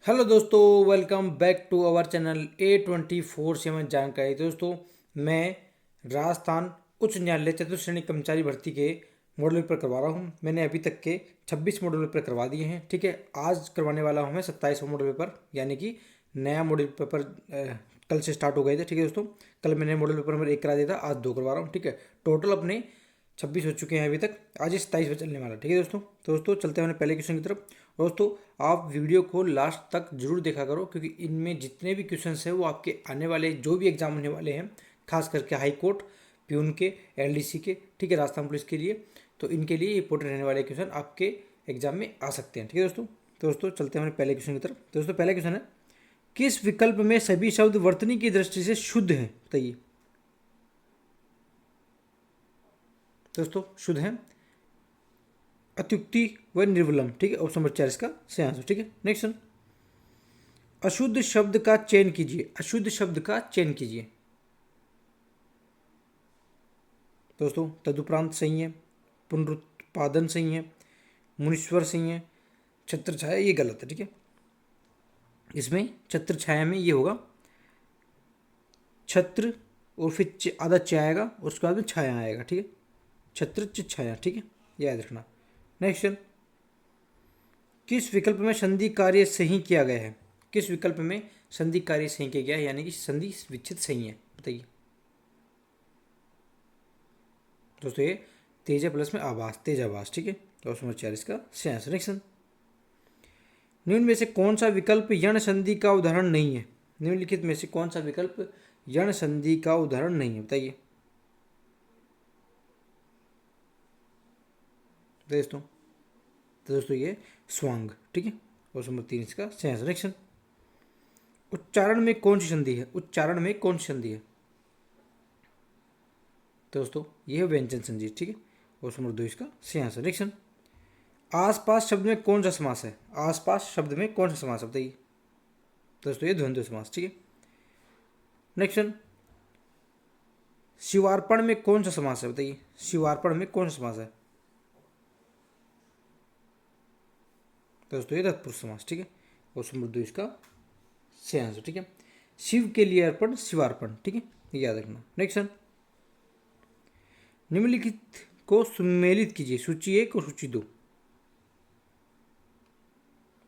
Hello दोस्तों, welcome back to our channel A24 जानकारी। दोस्तों, मैं राजस्थान उच्च न्यायालय चतुर्थ श्रेणी कर्मचारी भर्ती के मॉडल पेपर करवा रहा हूँ। मैंने अभी तक के 26 मॉडल पेपर करवा दिए हैं। ठीक है, आज करवाने वाला हूँ मैं 27वां मॉडल पेपर, यानी कि नया मॉडल पेपर कल से स्टार्ट हो गए थे। ठीक है दोस्तों, कल मैंने मॉडल पेपर नंबर 1 करा दिया था, आज 2 करवा रहा हूँ। ठीक है, टोटल अपने 26 हो चुके हैं अभी तक, आज 27 में चलने वाला। ठीक है दोस्तों, तो दोस्तों चलते हैं पहले क्वेश्चन की तरफ। दोस्तों, आप वीडियो को लास्ट तक जरूर देखा करो, क्योंकि इनमें जितने भी क्वेश्चन हैं वो आपके आने वाले जो भी एग्जाम होने वाले हैं, खास करके हाई कोर्ट, प्यून के, एलडीसी के, ठीक है, राजस्थान पुलिस के लिए, तो इनके लिए इंपॉर्टेंट रहने वाले क्वेश्चन आपके एग्जाम में आ सकते हैं। ठीक है दोस्तों, तो दोस्तों चलते हैं पहले क्वेश्चन की तरफ। तो दोस्तों पहला क्वेश्चन है, किस विकल्प में सभी शब्द वर्तनी की दृष्टि से शुद्ध हैं? बताइए दोस्तों। शुद्ध हैं, अत्युक्ति व निर्वलम। ठीक है, ऑप्शन नंबर 4 इसका सही आंसर। ठीक है, नेक्स्ट, अशुद्ध शब्द का चयन कीजिए। अशुद्ध शब्द का चयन कीजिए। दोस्तों, तदुपरांत सही है, पुनरुत्पादन सही है, मुनीश्वर सही है, छत्र छाया ये गलत है। ठीक है, इसमें छत्र छाया में ये होगा छत्र और फिर आधा च आएगा और उसके बाद में छाया आएगा। ठीक है, छत्र छाया। ठीक है, याद रखना। नेक्स्ट, किस विकल्प में संधि कार्य सही किया गया है? किस विकल्प में संधि कार्य सही किया गया है, यानी कि संधि विच्छेद सही है? बताइए दोस्तों। ये तेजा प्लस में आवास, तेजावास। ठीक है, तो ऑप्शन नंबर 4 इसका सही आंसर। नेक्स्ट, निम्न में से कौन सा विकल्प यण संधि का उदाहरण नहीं है? निम्नलिखित में से कौन सा विकल्प यण संधि का उदाहरण नहीं है? बताइए दोस्तों। तो दोस्तों ये स्वांग। ठीक है, ऑप्शन नंबर 3 इसका सही आंसर। नेक्स्ट, उच्चारण में कौन सी संधि है? उच्चारण में कौन सी संधि है? तो दोस्तों ये है व्यंजन संधि। ठीक है, ऑप्शन नंबर 2 इसका सही आंसर। नेक्स्ट, आसपास शब्द में कौन सा समास है? आसपास शब्द में कौन सा समास है? बताइए दोस्तों। ये द्वंद्व समास। ठीक है, नेक्स्ट, शिवार्पण में कौन सा समास है? बताइए शिवार्पण में कौन सा समास है? दोस्तों ये तत्पुरुष समास। ठीक है, ऑप्शन नंबर 2 इसका सही आंसर। ठीक है, शिव के लिए अर्पण शिवार्पण। ठीक है, ये याद रखना। नेक्स्ट, निम्नलिखित को सुमेलित कीजिए। सूची 1 और सूची 2।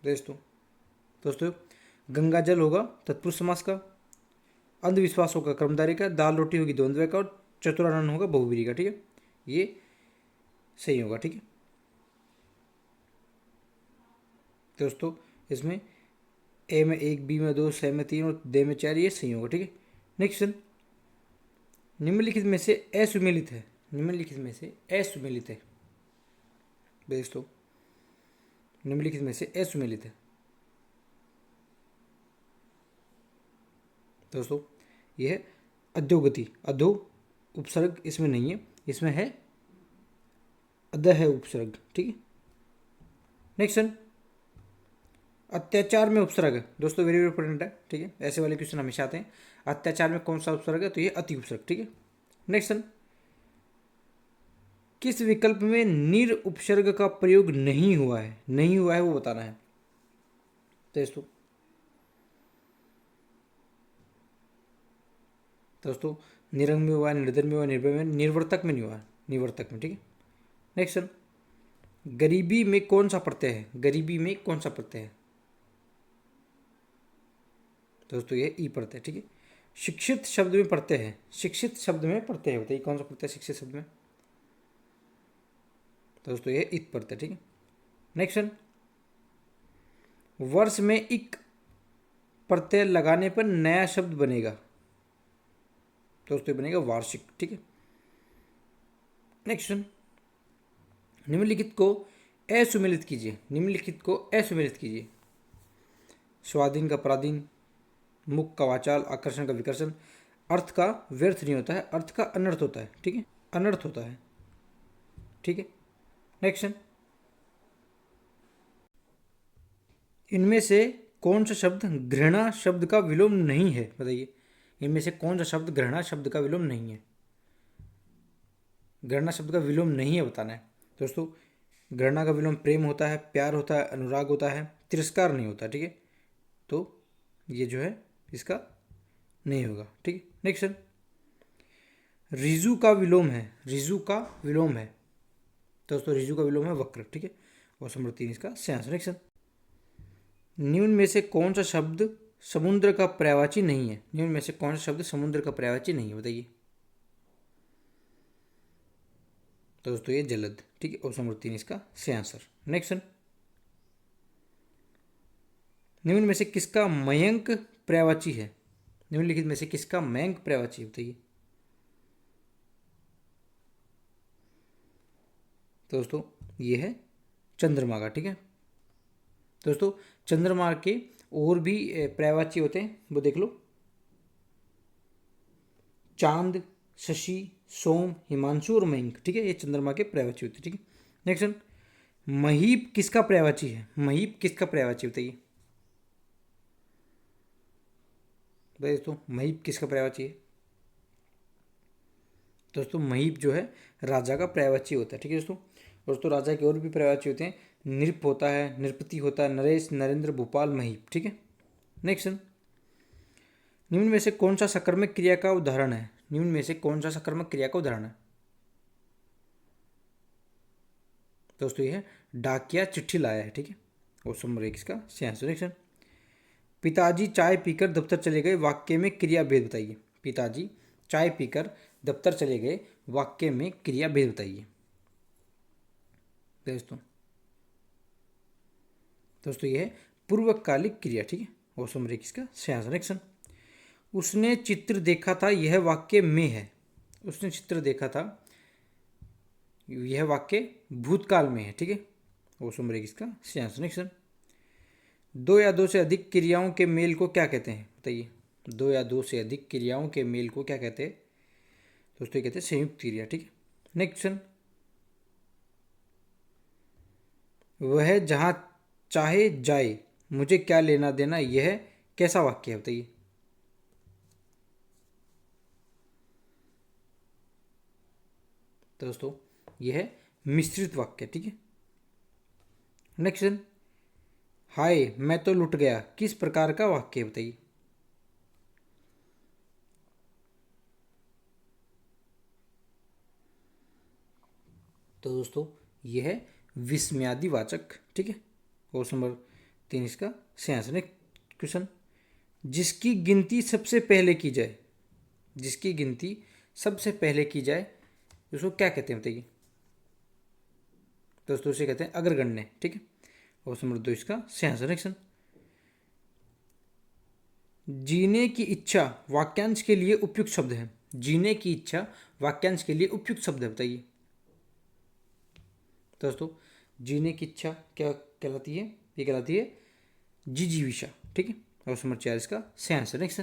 दोस्तों दोस्तों गंगा जल होगा तत्पुरुष समास का, अंधविश्वास होगा कर्मधारय का, दाल रोटी होगी द्वंद्व का, और चतुरानन होगा बहुवीरी का। ठीक है, ये सही होगा। ठीक है दोस्तों, इसमें ए में 1, बी में 2, स में 3 और दे में 4, ये सही होगा। ठीक है, नेक्स्ट, निम्नलिखित में से असुमेलित है। निम्नलिखित में से असुमेलित है। दोस्तों निम्नलिखित में से असुमेलित है। दोस्तों यह है अधोगति। अधो उपसर्ग इसमें नहीं है, इसमें है अध है उपसर्ग। ठीक है, नेक्स्ट, अत्याचार में उपसर्ग है। दोस्तों वेरी वेरी इंपॉर्टेंट है। ठीक है, ऐसे वाले क्वेश्चन हमेशा आते हैं। अत्याचार में कौन सा उपसर्ग है? तो ये अति उपसर्ग। ठीक है, नेक्स्ट, किस विकल्प में निर उपसर्ग का प्रयोग नहीं हुआ है? नहीं हुआ है वो बताना है दोस्तों। दोस्तों निरंग में हुआ है, निर्धन में हुआ, निर्भय में, निर्वर्तक में नहीं हुआ, निवर्तक में। ठीक है, नेक्स्ट, गरीबी में कौन सा प्रत्यय है? गरीबी में कौन सा प्रत्यय है? दोस्तों ये ई प्रत्यय। ठीक है, शिक्षित शब्द में प्रत्यय है। शिक्षित शब्द में प्रत्यय है, बताइए कौन सा प्रत्यय शिक्षित शब्द में? दोस्तों ये इत प्रत्यय। ठीक है, नेक्स्ट, वर्ष में इक प्रत्यय लगाने पर नया शब्द बनेगा। दोस्तों ये बनेगा वार्षिक। ठीक है, नेक्स्ट, निम्नलिखित को असुमेलित कीजिए। निम्नलिखित को असुमेलित कीजिए। स्वाधीन का पराधीन, मुख का वाचाल, आकर्षण का विकर्षण। अर्थ का व्यर्थ नहीं होता है, अर्थ का अनर्थ होता है। ठीक है, अनर्थ होता है। ठीक है, नेक्स्ट, इनमें से कौन सा शब्द घृणा शब्द का विलोम नहीं है? बताइए इनमें से कौन सा शब्द घृणा शब्द का विलोम नहीं है? घृणा शब्द का विलोम नहीं है बताना है दोस्तों। घृणा का विलोम प्रेम होता है, प्यार होता है, अनुराग होता है, तिरस्कार नहीं होता। ठीक है, तो ये जो है इसका नहीं होगा। ठीक है, नेक्स्ट रिजु का विलोम है, रिजु का विलोम है तो दोस्तों रिजु का विलोम है वक्र। ठीक है, ऑप्शन नंबर 3 इसका सही आंसर। नेक्स्ट निम्न में से कौन सा शब्द समुद्र का पर्यायवाची नहीं है? निम्न में से कौन सा शब्द समुद्र का पर्यायवाची नहीं है, बताइए। तो दोस्तों ये जलद। ठीक है, ऑप्शन नंबर 3 इसका सही आंसर। नेक्स्ट निम्न में से किसका मयंक पर्यायवाची है? निम्नलिखित में से किसका मयंक पर्यायवाची है, बताइए। दोस्तों ये है चंद्रमा का। ठीक है दोस्तों, चंद्रमा के और भी पर्यायवाची होते हैं, वो देख लो। चांद, शशि, सोम, हिमांशु और मयंक। ठीक है, ये चंद्रमा के पर्यायवाची होते हैं। ठीक है, नेक्स्ट महीप किसका पर्यायवाची है? महीप किसका पर्यायवाची, बताइए। दोस्तों महीप किसका पर्यायवाची है? दोस्तों महीप जो है राजा का पर्यायवाची होता है। ठीक है दोस्तों राजा के और भी पर्यायवाची होते हैं। नृप होता है, नृपति होता है, नरेश, नरेंद्र, भोपाल, महीप। ठीक है, नेक्स्ट निम्न में से कौन सा सकर्मक क्रिया का उदाहरण है? निम्न में से कौन सा सकर्मक क्रिया का उदाहरण है? दोस्तों ये है डाकिया चिट्ठी लाया है। ठीक है, ऑप्शन नंबर 1 इसका सही आंसर। नेक्स्ट पिताजी चाय पीकर दफ्तर चले गए, वाक्य में क्रिया भेद बताइए। पिताजी चाय पीकर दफ्तर चले गए, वाक्य में क्रिया भेद बताइए। दोस्तों ये है पूर्वकालिक क्रिया। ठीक है, ऑप्शन नंबर 1 इसका सही आंसर। नेक्स्ट उसने चित्र देखा था, यह वाक्य में है। उसने चित्र देखा था, यह वाक्य भूतकाल में है। ठीक है, ऑप्शन नंबर 1 इसका सही आंसर। नेक्स्ट दो या दो से अधिक क्रियाओं के मेल को क्या कहते हैं, बताइए। दो या दो से अधिक क्रियाओं के मेल को क्या कहते हैं? दोस्तों ये कहते हैं संयुक्त क्रिया। ठीक है, नेक्स्ट वह जहाँ चाहे जाए, मुझे क्या लेना देना, यह कैसा वाक्य है, बताइए। तो दोस्तों यह है मिश्रित वाक्य। ठीक है, नेक्स्ट हाय मैं तो लुट गया, किस प्रकार का वाक्य है, बताइए। तो दोस्तों यह है विस्मयादि वाचक। ठीक है, क्वेश्चन नंबर 3 इसका सही आंसर। नेक्स्ट क्वेश्चन जिसकी गिनती सबसे पहले की जाए, जिसकी गिनती सबसे पहले की जाए उसको क्या कहते हैं, बताइए। दोस्तों उसे कहते हैं अग्रगण्य। ठीक है, ऑप्शन नंबर 2 इसका सही आंसर। नेक्स्ट जीने की इच्छा वाक्यांश के लिए उपयुक्त शब्द है। जीने की इच्छा वाक्यांश के लिए उपयुक्त शब्द है, बताइए। दोस्तों जीने की इच्छा क्या कहलाती है? ये कहलाती है जिजीविषा। ठीक है, ऑप्शन नंबर 4 इसका सही आंसर। नेक्स्ट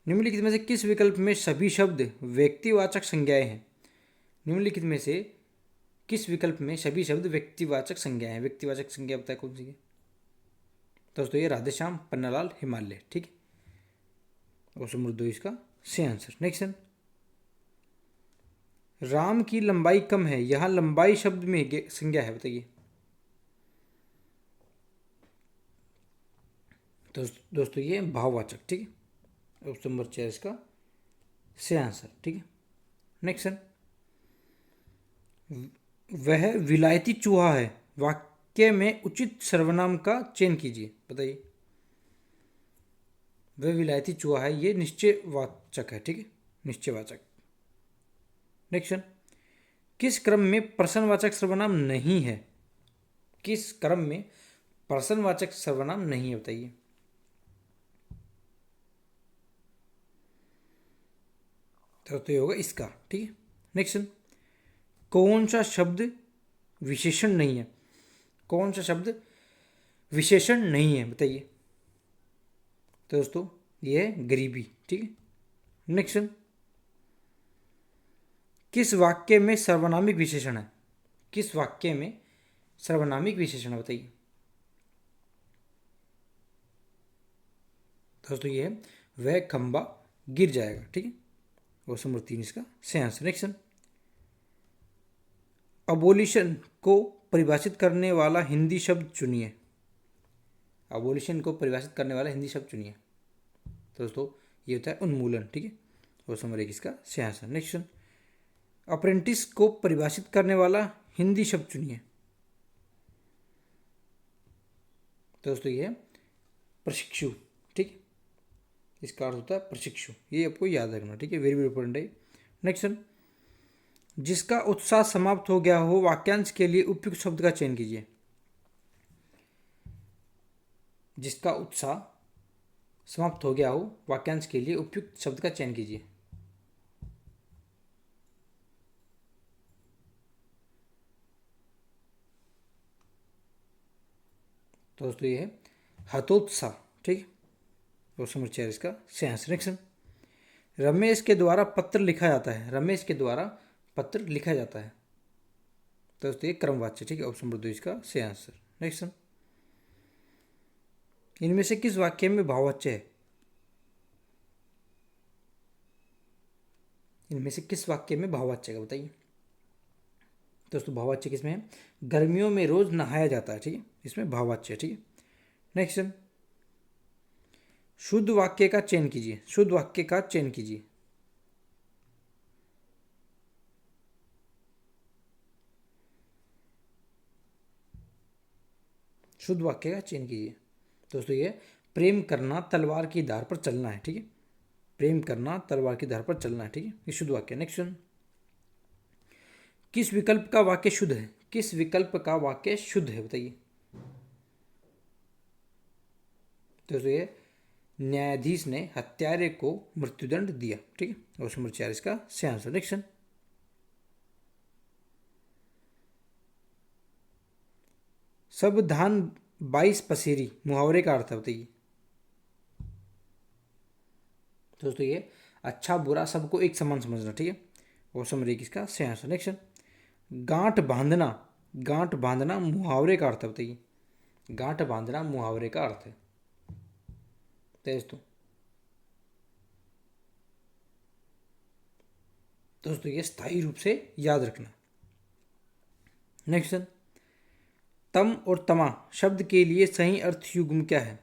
निम्नलिखित में से किस विकल्प में सभी शब्द व्यक्तिवाचक संज्ञाएं हैं? निम्नलिखित में से किस विकल्प में सभी शब्द व्यक्तिवाचक संज्ञाएं हैं? व्यक्तिवाचक संज्ञा बताए कौन सी है? दोस्तों ये राधेश्याम, पन्नालाल, हिमालय। ठीक है, ऑप्शन नंबर 2 इसका सही आंसर। नेक्स्ट राम की लंबाई कम है, यहां लंबाई शब्द में संज्ञा है, बताइए। तो दोस्तों ये भाववाचक। ठीक है, ऑप्शन नंबर 4 इसका सही आंसर। ठीक है, नेक्स्ट वह विलायती चूहा है, वाक्य में उचित सर्वनाम का चयन कीजिए, बताइए। वह विलायती चूहा है, ये निश्चयवाचक है। ठीक है, निश्चयवाचक। नेक्स्ट किस क्रम में प्रश्नवाचक सर्वनाम नहीं है? किस क्रम में प्रश्नवाचक सर्वनाम नहीं है, बताइए। तो ये होगा इसका। ठीक है, नेक्स्ट कौन सा शब्द विशेषण नहीं है? कौन सा शब्द विशेषण नहीं है, बताइए। तो दोस्तों ये है गरीबी। ठीक है, नेक्स्ट किस वाक्य में सर्वनामिक विशेषण है? किस वाक्य में सर्वनामिक विशेषण है, बताइए। दोस्तों ये है वह खंबा गिर जाएगा। ठीक है, ऑप्शन नंबर 3 इसका सही आंसर। नेक्स्ट अबोलिशन को परिभाषित करने वाला हिंदी शब्द चुनिए। अबोलिशन को परिभाषित करने वाला हिंदी शब्द चुनिए। तो दोस्तों ये होता है उन्मूलन, ठीक है। ऑप्शन नंबर 1 इसका सही आंसर। नेक्स्ट क्वेश्चन, अप्रेंटिस को परिभाषित करने वाला हिंदी शब्द चुनिए। तो दोस्तों ये है प्रशिक्षु, ठीक। इसका अर्थ होता है प्रशिक्षु, ये आपको याद रखना, ठीक है, वेरी वेरी इंपॉर्टेंट है। नेक्स्ट क्वेश्चन, जिसका उत्साह समाप्त हो गया हो, वाक्यांश के लिए उपयुक्त शब्द का चयन कीजिए। जिसका उत्साह समाप्त हो गया हो, वाक्यांश के लिए उपयुक्त शब्द का चयन कीजिए। तो दोस्तों ये है हतोत्साह, ठीक। ऑप्शन नंबर 4 इसका सही आंसर। नेक्स्ट, रमेश के द्वारा पत्र लिखा जाता है। रमेश के द्वारा पत्र लिखा जाता है। तो दोस्तों ये क्रमवाच्य, ठीक है। ऑप्शन नंबर 2 इसका सही आंसर। नेक्स्ट, इनमें से किस वाक्य में भाववाच्य है? इनमें से किस वाक्य में भाववाच्य है बताइए। दोस्तों भाववाच्य किसमें है? गर्मियों में रोज नहाया जाता है, ठीक है, इसमें भाववाच्य है, ठीक है। नेक्स्ट, शुद्ध वाक्य का चयन कीजिए। शुद्ध वाक्य का चयन कीजिए। शुद्ध वाक्य का चयन कीजिए। दोस्तों ये प्रेम करना तलवार की धार पर चलना है, ठीक है। प्रेम करना तलवार की धार पर चलना है, ठीक है, ये शुद्ध वाक्य। नेक्स्ट, किस विकल्प का वाक्य शुद्ध है? किस विकल्प का वाक्य शुद्ध है बताइए। दोस्तों ये न्यायाधीश ने हत्यारे को मृत्युदंड दिया, ठीक है। ऑप्शन नंबर 4 इसका सही आंसर। नेक्स्ट, सब धान 22 पसेरी मुहावरे का अर्थ बताइए। दोस्तों ये अच्छा बुरा सबको एक समान समझना, ठीक है। ऑप्शन नंबर 1 इसका सही आंसर। नेक्स्ट, गांठ बांधना। गांठ बांधना मुहावरे का अर्थ बताइए। गांठ बांधना मुहावरे का अर्थ है दोस्तों ये स्थायी रूप से याद रखना। नेक्स्ट, तम और तमा शब्द के लिए सही अर्थ युग्म क्या है?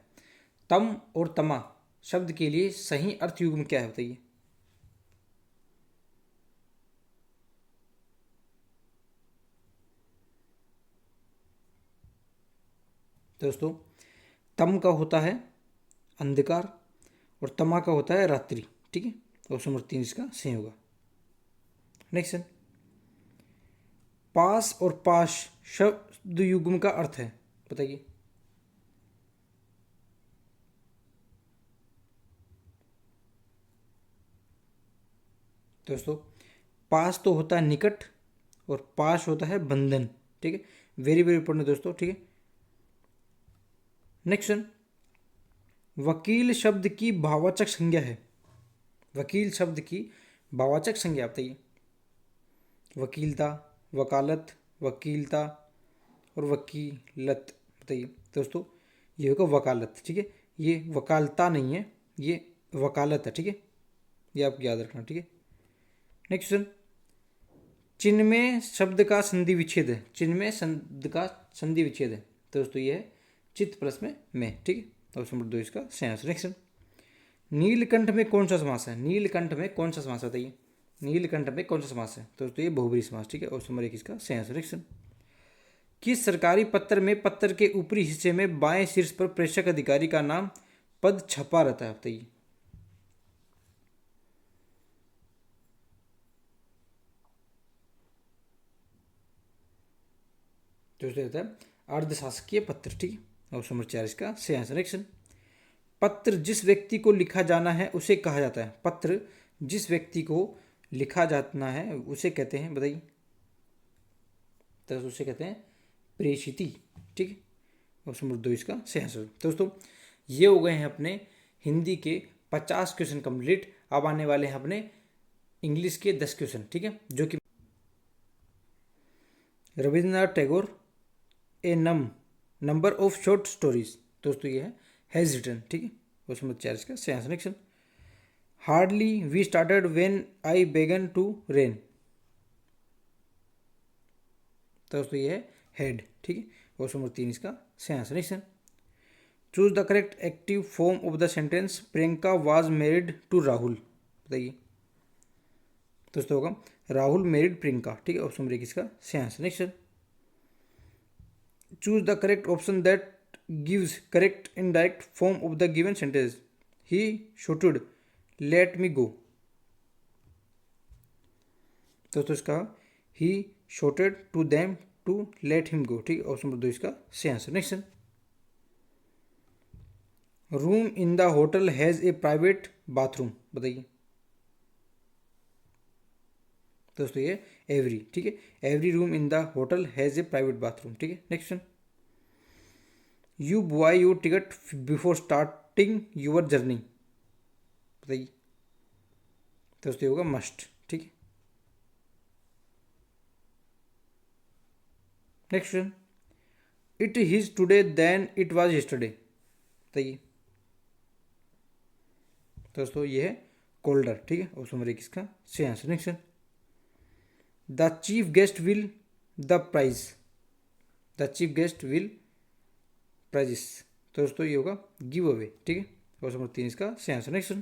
तम और तमा शब्द के लिए सही अर्थ युग्म क्या है बताइए। दोस्तों तम का होता है अंधकार और तमा का होता है रात्रि, ठीक है। ऑप्शन नंबर 3 इसका सही होगा। नेक्स्ट, पास और पाश शब्द युग्म का अर्थ है बताइए। दोस्तों पास तो होता है निकट और पाश होता है बंधन, ठीक है, वेरी वेरी इंपॉर्टेंट दोस्तों, ठीक है। नेक्स्ट, वकील शब्द की भाववाचक संज्ञा है। वकील शब्द की भाववाचक संज्ञा बताइए। वकीलता, वकालत, वकीलता और वकीलत बताइए। दोस्तों ये होगा वकालत, ठीक है, ये वकालता नहीं है, ये वकालत है, ठीक है, ये आपको याद रखना, ठीक है। नेक्स्ट, चिन्ह में शब्द का संधि विच्छेद है। चिन्ह में शब्द का संधि विच्छेद है। दोस्तों ये है चित्त प्लस में, ठीक है। ऑप्शन नंबर 2 इसका सही आंसर। नेक्स्ट, नीलकंठ में कौन सा समास है? नीलकंठ में कौन सा समास बताइए। नीलकंठ में कौन सा समास है? दोस्तों ये बहुब्रीहि समास, ठीक है। ऑप्शन नंबर 1 इसका सही आंसर। नेक्स्ट, किस सरकारी पत्र में पत्र के ऊपरी हिस्से में बाएं शीर्ष पर प्रेषक अधिकारी का नाम पद छपा रहता है बताइए। दोस्तों रहता है अर्धशासकीय पत्र, ठीक है। ऑप्शन नंबर 4 इसका सही आंसर। नेक्स्ट, पत्र जिस व्यक्ति को लिखा जाना है उसे कहा जाता है। पत्र जिस व्यक्ति को लिखा जाना है उसे कहते हैं बताइए। तो उसे कहते हैं प्रेषिति, ठीक है। ऑप्शन नंबर 2 इसका सही आंसर। दोस्तों ये हो गए हैं अपने हिंदी के 50 क्वेश्चन कंप्लीट। अब आने वाले हैं अपने इंग्लिश के 10 क्वेश्चन, ठीक है, जो कि रविंद्रनाथ टैगोर ए नंबर ऑफ शॉर्ट स्टोरीज। दोस्तों ये है हैज रिटन, ठीक है। ऑप्शन नंबर 4 इसका सही answer. Next, hardly we started when I began to rain. दोस्तों ये है हेड, ठीक है। ऑप्शन नंबर 3 इसका सही answer. Next, choose the correct active form of the sentence Priyanka was married to Rahul. बताइए दोस्तों होगा राहुल मैरिड प्रियंका। ठीक है, ऑप्शन नंबर एक इसका सही answer. Next, choose the correct option that gives correct indirect form of the given sentence he shouted let me go. दोस्तों इसका he shouted to them to let him go. ठीक है, option number दो इसका सही answer. Next, room in the hotel has a private bathroom. बताइए दोस्तों ये एवरी। ठीक है, every room in the hotel has a private bathroom. ठीक है, next, you bye your ticket before starting your journey. बताइए दोस्तों ये होगा मस्ट। ठीक है, next, it is today than it was yesterday. बताइए दोस्तों ये है कोल्डर। ठीक है, ऑप्शन नंबर एक इसका सही answer. Next, the chief guest will the prize. The chief guest will prizes. तो दोस्तों ये होगा गिव अवे। ठीक है, ऑप्शन नंबर तीन इसका सही answer. Next,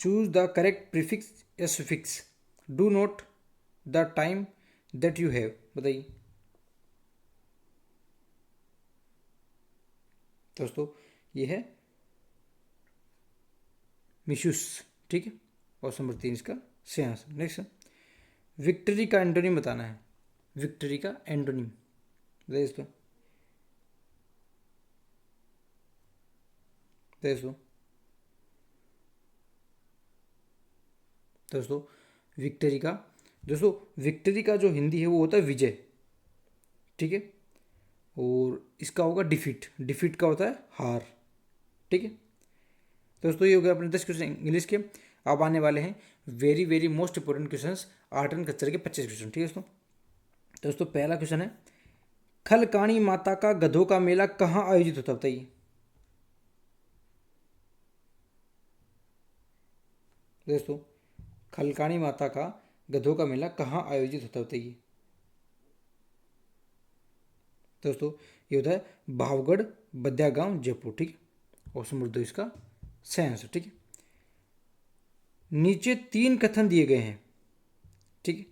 choose the correct prefix या suffix do not the time that you have. बताइए दोस्तों ये है मिशूस। ठीक है, ऑप्शन नंबर तीन इसका सही आंसर। नेक्स्ट, विक्ट्री का एंटोनिम बताना है। विक्ट्री का एंटोनिम बताइए दोस्तों दोस्तों विक्ट्री का दोस्तों विक्ट्री का जो हिंदी है वो होता है विजय। ठीक है, और इसका होगा डिफीट। डिफीट का होता है हार। ठीक है दोस्तों, ये हो गया अपने 10 क्वेश्चन इंग्लिश के। अब आने वाले हैं very very most important questions art and culture के 25 क्वेश्चन। ठीक है दोस्तों पहला क्वेश्चन है खलकाणी माता का गधों का मेला कहाँ आयोजित होता है। बताइए दोस्तों खलकाणी माता का गधों का मेला कहाँ आयोजित होता है। बताइए दोस्तों ये होता है भावगढ़ बद्या गांव जयपुर। ठीक है, ऑप्शन नंबर दो इसका सही आंसर। ठीक है, नीचे तीन कथन दिए गए हैं। ठीक है,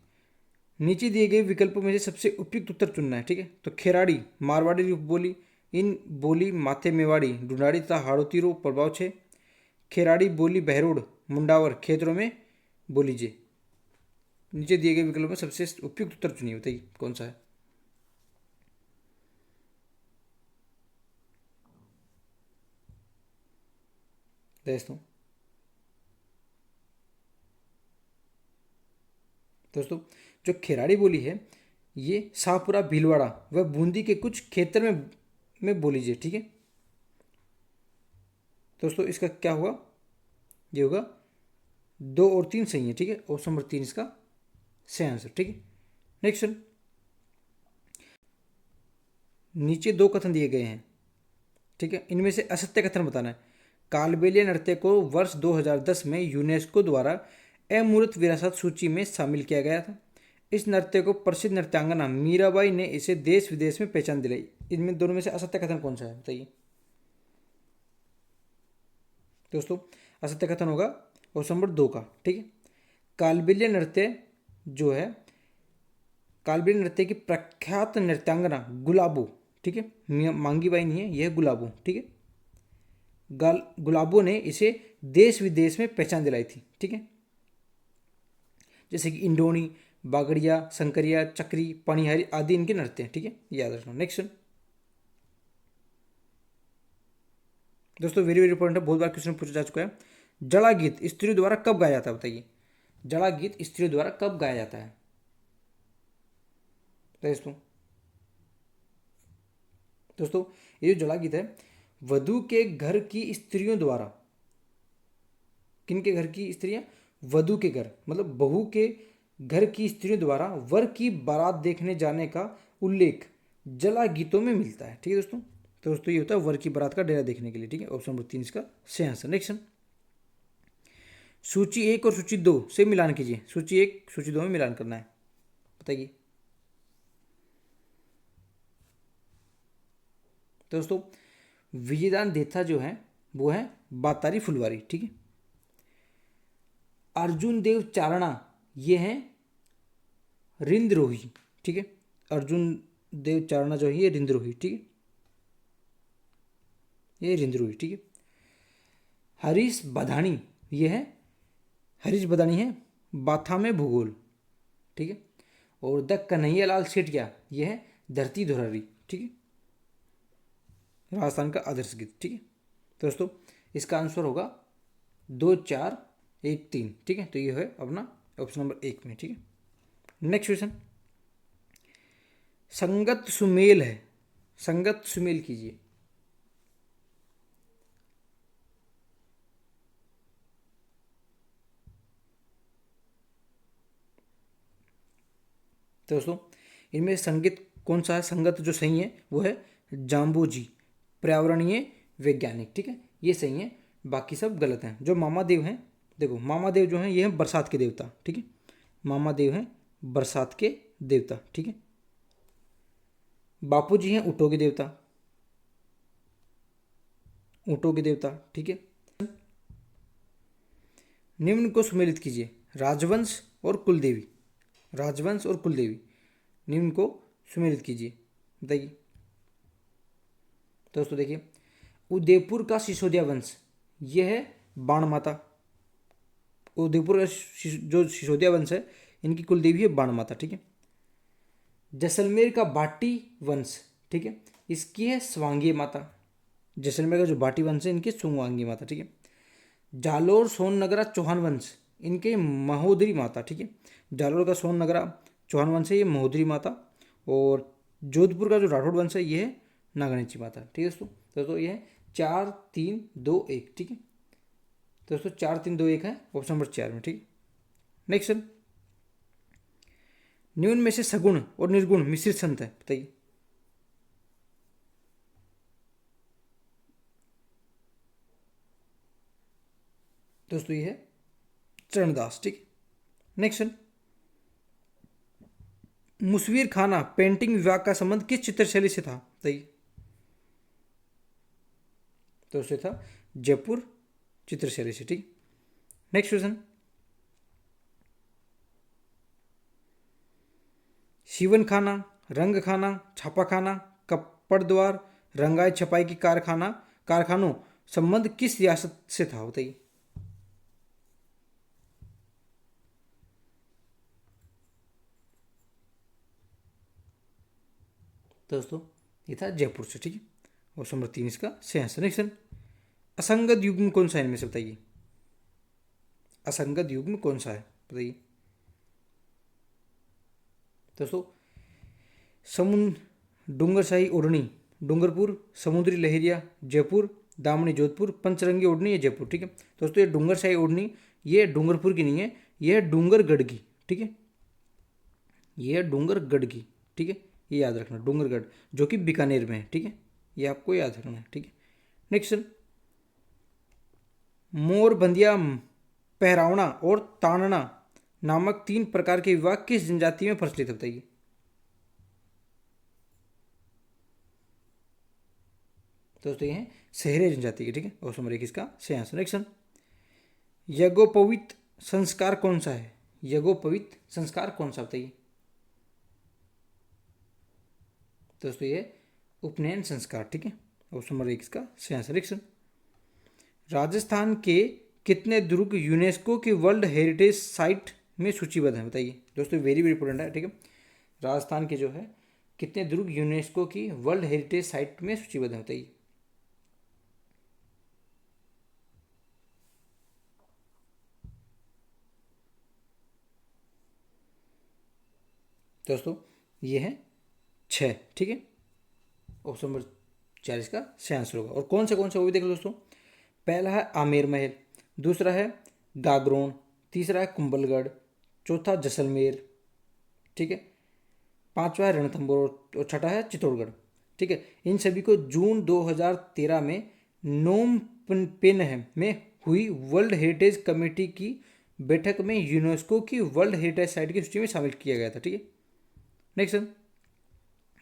नीचे दिए गए विकल्पों में से सबसे उपयुक्त उत्तर चुनना है। ठीक है, तो खेराड़ी मारवाड़ी रूप बोली, इन बोली माथे मेवाड़ी डुंडाड़ी तथा हाड़ोती रूप प्रभाव छे, खेराड़ी बोली बहरोड मुंडावर क्षेत्रों में बोली जे। नीचे दिए गए विकल्पों में सबसे उपयुक्त उत्तर चुनिए। बताइए कौन सा है। दोस्तों जो खेराड़ी बोली है ये शाहपुरा भीलवाड़ा व बूंदी के कुछ क्षेत्र में बोली जाए। ठीक है दोस्तों इसका क्या होगा, ये होगा दो और तीन सही है। ठीक है, ऑप्शन नंबर तीन इसका सही आंसर। ठीक है, नेक्स्ट, नीचे दो कथन दिए गए हैं। ठीक है, इनमें से असत्य कथन बताना है। कालबेलिया नृत्य को वर्ष 2010 में यूनेस्को द्वारा अमूर्त विरासत सूची में शामिल किया गया था। इस नृत्य को प्रसिद्ध नृत्यांगना मीराबाई ने इसे देश विदेश में पहचान दिलाई। इनमें दोनों में से असत्य कथन कौन सा है बताइए दोस्तों। असत्य कथन होगा ऑप्शन नंबर दो का। ठीक है, कालबेलिया नृत्य जो है कालबेलिया नृत्य की प्रख्यात नृत्यांगना गुलाबो, ठीक है मांगी बाई नहीं है, यह गुलाबो। ठीक है, गुलाबो ने इसे देश विदेश में पहचान दिलाई थी। ठीक है, जैसे कि इंडोनी बागड़िया शंकरिया चक्री पणिहारी आदि इनके नृत्य हैं। ठीक है, याद रखना। नेक्स्ट दोस्तों वेरी वेरी इंपॉर्टेंट है, बहुत बार क्वेश्चन पूछा जा चुका है। जड़ा गीत स्त्रियों द्वारा कब गाया जाता है। बताइए जड़ा गीत स्त्रियों द्वारा कब गाया जाता है दोस्तों ये जो जड़ा गीत है वधु के घर की स्त्रियों द्वारा, किनके घर की स्त्रियां, वधु के घर मतलब बहू के घर की स्त्रियों द्वारा वर की बारात देखने जाने का उल्लेख जला गीतों में मिलता है। ठीक है दोस्तों ये होता है वर की बारात का डेरा देखने के लिए। ठीक है, ऑप्शन नंबर तीन इसका सही आंसर। नेक्स्ट, सूची एक और सूची दो से मिलान कीजिए। सूची एक सूची दो में मिलान करना है। बताइए तो दोस्तों विजयदान देथा जो है वो है बातारी फुलवारी, ठीक है। अर्जुन देव चारणा ये है रिंद्रोही, ठीक है। अर्जुन देव चारणा जो है ये रिंद्रोही, ठीक है, ये रिंद्रोही, ठीक है। हरीश बधानी ये है, हरीश बधानी है बाथा में भूगोल, ठीक है। और द कन्हैयालाल सेठिया ये है धरती धुरारी, ठीक है, राजस्थान का आदर्श गीत, ठीक है। तो दोस्तों इसका आंसर होगा 2 4 1 3, ठीक है। तो ये है अपना ऑप्शन नंबर 1 में, ठीक है। नेक्स्ट क्वेश्चन, संगत सुमेल है, संगत सुमेल कीजिए। तो दोस्तों इनमें संगीत कौन सा है, संगत जो सही है वो है जाम्बूजी पर्यावरणीय वैज्ञानिक, ठीक है, ये सही है, बाकी सब गलत हैं। जो मामादेव हैं, देखो मामादेव जो हैं ये हैं बरसात के देवता, ठीक है, मामादेव हैं बरसात के देवता, ठीक है। बापूजी हैं ऊँटों के देवता, ऊँटों के देवता, ठीक है। निम्न को सुमेलित कीजिए, राजवंश और कुलदेवी, राजवंश और कुलदेवी, निम्न को सुमेलित कीजिए, बताइए। दोस्तों देखिए, उदयपुर का सिसोदिया वंश यह है बाण माता, उदयपुर का जो सिसोदिया वंश है इनकी कुलदेवी है बाण माता, ठीक है। जैसलमेर का बाटी वंश, ठीक है, इसकी है स्वांगी माता, जैसलमेर का जो बाटी वंश है इनकी स्वांगी माता, ठीक है। जालोर सोननगरा चौहान वंश इनके महोदरी माता, ठीक है, जालोर का सोननगरा चौहान वंश है ये महोदरी माता, और जोधपुर का जो राठौड़ वंश है ये है नागणेची माता, ठीक है दोस्तों ये है 4 3 2 1, ठीक है। दोस्तों 4 3 2 1 है ऑप्शन नंबर 4 में, ठीक है। नेक्स्ट, निम्न में से सगुण और निर्गुण मिश्रित संत है, बताइए। दोस्तों ये है चरणदास, ठीक है। नेक्स्ट, मुसविर खाना पेंटिंग विभाग का संबंध किस चित्रशैली से था, बताइए। तो उससे था जयपुर चित्रशैली से, ठीक। नेक्स्ट क्वेश्चन, सीवन खाना, रंग खाना, छापा खाना, कपड़ द्वार, रंगाई छपाई की कारखानों संबंध किस रियासत से था, बताइए। दोस्तों ये था जयपुर से, ठीक है, ऑप्शन नंबर 3 इसका सही आंसर। नेक्स्ट, असंगत युग्म कौन सा है इनमें से, बताइए। असंगत युग्म कौन सा है, बताइए। दोस्तों डूंगरशाही ओढ़नी डूंगरपुर, समुद्री लहरिया जयपुर, दामनी जोधपुर, पंचरंगी ओढ़नी ये जयपुर, ठीक है। दोस्तों ये डूंगरशाही ओढ़नी ये डूंगरपुर की नहीं है, ये है डूंगरगढ़ की, ठीक है, ये है डूंगरगढ़ की, ठीक है, ये याद रखना डूंगरगढ़ जो कि बीकानेर में है, ठीक है, ये आपको याद रखना है, ठीक है। नेक्स्ट, मोर बंदिया पहरावना और तानना नामक 3 प्रकार के विवाह किस जनजाति में प्रचलित है, बताइए। दोस्तों ये है सहरे जनजाति के, ठीक है, ऑप्शन नंबर 1 इसका सही आंसर। नेक्स्ट, यज्ञोपवीत संस्कार कौन सा है, यज्ञोपवीत संस्कार कौन सा, बताइए। दोस्तों ये उपनयन संस्कार, ठीक है, ऑप्शन नंबर 1 इसका सही आंसर। नेक्स्ट, राजस्थान के कितने दुर्ग यूनेस्को की वर्ल्ड हेरिटेज साइट में सूचीबद्ध हैं, बताइए। दोस्तों वेरी वेरी इंपॉर्टेंट है, ठीक है, राजस्थान के जो है कितने दुर्ग यूनेस्को की वर्ल्ड हेरिटेज साइट में सूचीबद्ध हैं, बताइए। दोस्तों ये है 6, ठीक है, ऑप्शन नंबर 4 इसका सही आंसर होगा। और कौन से वो भी देख लो दोस्तों, पहला है आमेर महल, दूसरा है गागरोन, तीसरा है कुंभलगढ़, चौथा जैसलमेर, ठीक है, पांचवा है रणथंभौर और छठा है चित्तौड़गढ़, ठीक है। इन सभी को जून 2013 में नोम पेन में हुई वर्ल्ड हेरिटेज कमेटी की बैठक में यूनेस्को की वर्ल्ड हेरिटेज साइट की सूची में शामिल किया गया था, ठीक है। नेक्स्ट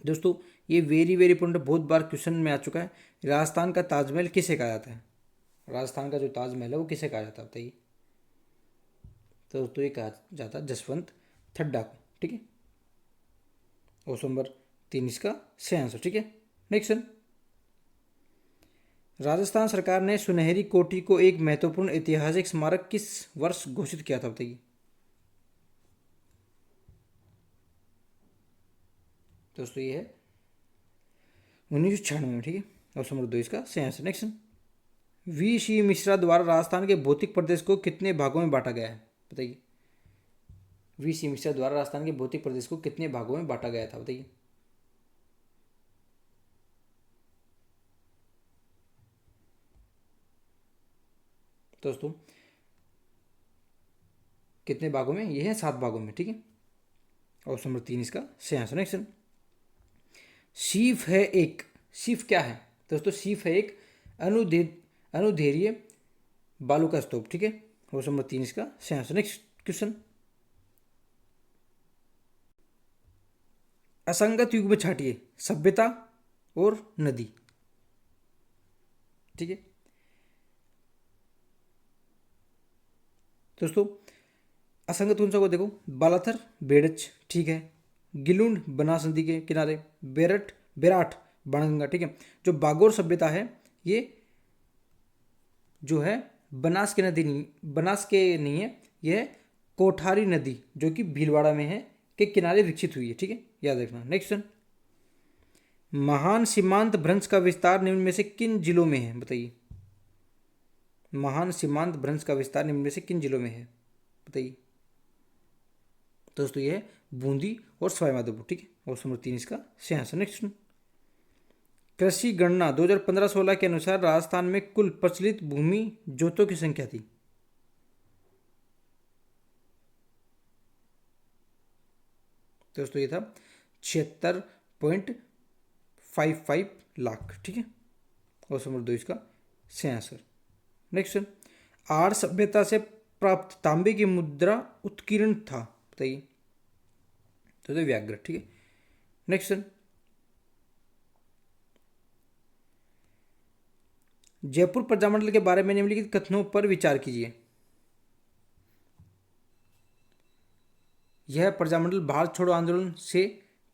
दोस्तों ये वेरी वेरी इंपॉर्टेंट, बहुत बार क्वेश्चन में आ चुका है। राजस्थान का ताजमहल किसे कहा जाता है? राजस्थान का जो ताजमहल है वो किसे कहा जाता है बताइए? तो ये कहा जाता है जसवंत थड्डा को, ठीक है। ऑप्शन नंबर 3 इसका सही आंसर, ठीक है। नेक्स्ट, राजस्थान सरकार ने सुनहरी कोठी को एक महत्वपूर्ण ऐतिहासिक स्मारक किस वर्ष घोषित किया था बताइए? दोस्तों ये है 1996 में, ठीक है। ऑप्शन नंबर 2 इसका सही आंसर। नेक्स्ट, वी सी मिश्रा द्वारा राजस्थान के भौतिक प्रदेश को कितने भागों में बांटा गया है बताइए? वी सी मिश्रा द्वारा राजस्थान के भौतिक प्रदेश को कितने भागों में बांटा गया था बताइए? दोस्तों कितने भागों में? ये है 7 भागों में, ठीक है। ऑप्शन नंबर 3 इसका सही आंसर। नेक्स्ट, शीफ है एक, शीफ क्या है दोस्तों? शीफ है एक अनुदैर्ध्य बालू का स्तूप, ठीक है। ऑप्शन नंबर 3 इसका सही आंसर। नेक्स्ट क्वेश्चन, असंगत युग में छाटिए सभ्यता और नदी, ठीक है। दोस्तों असंगत कौन सा को देखो, बालाथर बेड़च, ठीक है। गिलुंड बनास नदी के किनारे, बेराट बाणगंगा, ठीक है। जो बागोर सभ्यता है ये जो है बनास के नदी नहीं, बनास के नहीं है, यह कोठारी नदी जो कि भीलवाड़ा में है के किनारे विकसित हुई है, ठीक है, याद रखना। नेक्स्ट, महान सीमांत भ्रंश का विस्तार निम्न में से किन जिलों में है बताइए? महान सीमांत भ्रंश का विस्तार निम्न में से किन जिलों में है बताइए? दोस्तों ये है बूंदी और सवाईमाधोपुर, ठीक है। ऑप्शन नंबर 3 इसका सही आंसर। नेक्स्ट, कृषि गणना 2015-16 के अनुसार राजस्थान में कुल प्रचलित भूमि जोतों की संख्या थी? दोस्तों ये था 76.55 लाख, ठीक है। ऑप्शन नंबर 2 इसका सही आंसर। नेक्स्ट, आर्य सभ्यता से प्राप्त तांबे की मुद्रा उत्कीर्ण था बताइए? तो व्याघ्र, ठीक है। नेक्स्ट, जयपुर प्रजामंडल के बारे में निम्नलिखित कथनों पर विचार कीजिए। यह प्रजामंडल भारत छोड़ो आंदोलन से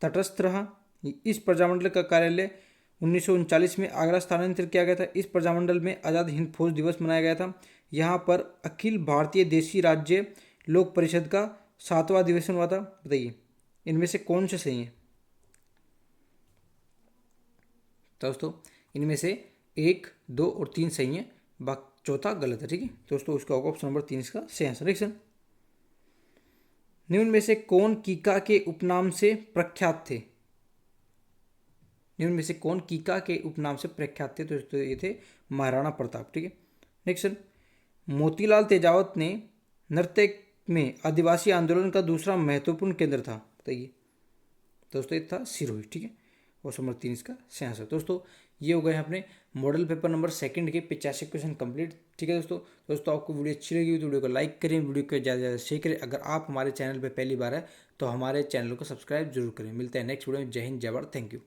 तटस्थ रहा। इस प्रजामंडल का कार्यालय 1939 में आगरा स्थानांतरित किया गया था। इस प्रजामंडल में आज़ाद हिंद फौज दिवस मनाया गया था। यहाँ पर अखिल भारतीय देशी राज्य लोक परिषद का 7वां अधिवेशन हुआ था बताइए? इनमें से कौन से सही है दोस्तों? इनमें से 1, 2 और 3 सही है, बाकी चौथा गलत है, ठीक है दोस्तों। उसका होगा ऑप्शन नंबर 3 इसका सही आंसर। नेक्स्ट, निम्न में से कौन कीका के उपनाम से प्रख्यात थे? निम्न में से कौन कीका के उपनाम से प्रख्यात थे? तो ये थे महाराणा प्रताप, ठीक है। नेक्स्ट, मोतीलाल तेजावत ने नृत्य में आदिवासी आंदोलन का दूसरा महत्वपूर्ण केंद्र था बताइए? दोस्तों ये था सिरोही, ठीक है। ऑप्शन नंबर 3 इसका सही आंसर। दोस्तों ये हो गए अपने मॉडल पेपर नंबर 2 के 85 क्वेश्चन कंप्लीट, ठीक है दोस्तों आपको वीडियो अच्छी लगी तो वीडियो को लाइक करें, वीडियो को ज़्यादा से ज़्यादा शेयर करें। अगर आप हमारे चैनल पर पहली बार है तो हमारे चैनल को सब्सक्राइब जरूर करें। मिलते हैं नेक्स्ट वीडियो में। जय हिंद, जय भारत, थैंक यू।